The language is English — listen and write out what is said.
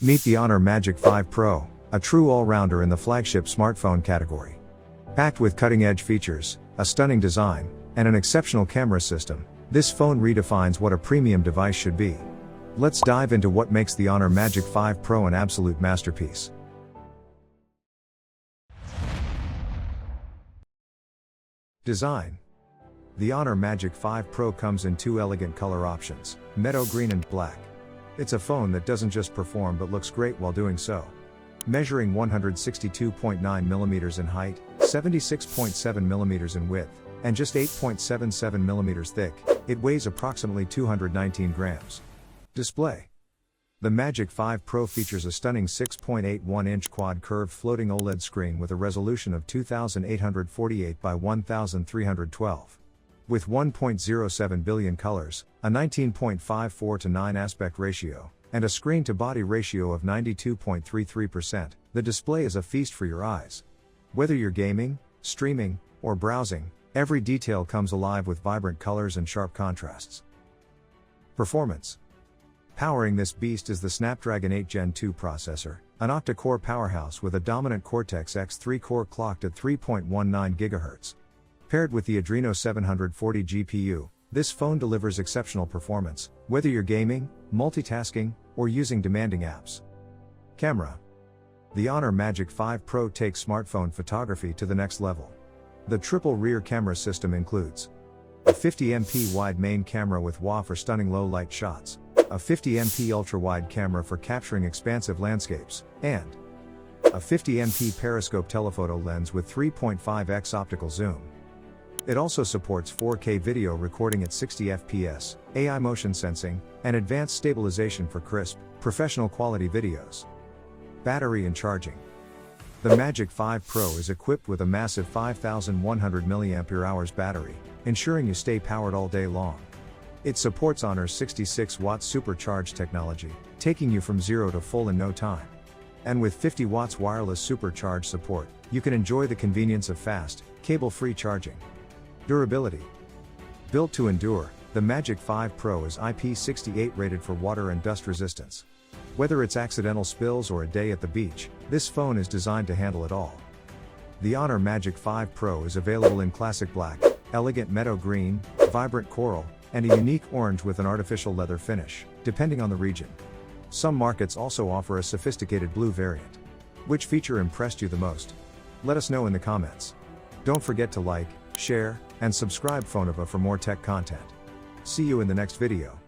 Meet the Honor Magic 5 Pro, a true all-rounder in the flagship smartphone category. Packed with cutting-edge features, a stunning design, and an exceptional camera system, this phone redefines what a premium device should be. Let's dive into what makes the Honor Magic 5 Pro an absolute masterpiece. Design. The Honor Magic 5 Pro comes in two elegant color options, meadow green and black. It's a phone that doesn't just perform but looks great while doing so. Measuring 162.9mm in height, 76.7mm in width, and just 8.77mm thick, it weighs approximately 219 grams. Display. The Magic 5 Pro features a stunning 6.81-inch quad-curved floating OLED screen with a resolution of 2848 by 1312. With 1.07 billion colors, a 19.54:9 aspect ratio, and a screen-to-body ratio of 92.33%, the display is a feast for your eyes. Whether you're gaming, streaming, or browsing, every detail comes alive with vibrant colors and sharp contrasts. Performance. Powering this beast is the Snapdragon 8 Gen 2 processor, an octa-core powerhouse with a dominant Cortex-X3 core clocked at 3.19 GHz. Paired with the Adreno 740 GPU, this phone delivers exceptional performance, whether you're gaming, multitasking, or using demanding apps. Camera. The Honor Magic 5 Pro takes smartphone photography to the next level. The triple rear camera system includes a 50MP wide main camera with WAH for stunning low-light shots, a 50MP ultra-wide camera for capturing expansive landscapes, and a 50MP periscope telephoto lens with 3.5x optical zoom. It also supports 4K video recording at 60 FPS, AI motion sensing, and advanced stabilization for crisp, professional quality videos. Battery and charging. The Magic 5 Pro is equipped with a massive 5100 mAh battery, ensuring you stay powered all day long. It supports Honor's 66-watt supercharge technology, taking you from zero to full in no time. And with 50 watts wireless supercharge support, you can enjoy the convenience of fast, cable-free charging. Durability. Built to endure, the Magic 5 Pro is IP68 rated for water and dust resistance. Whether it's accidental spills or a day at the beach, this phone is designed to handle it all. The Honor Magic 5 Pro is available in classic black, elegant meadow green, vibrant coral, and a unique orange with an artificial leather finish, depending on the region. Some markets also offer a sophisticated blue variant. Which feature impressed you the most? Let us know in the comments. Don't forget to like, share, and subscribe Phonova for more tech content. See you in the next video.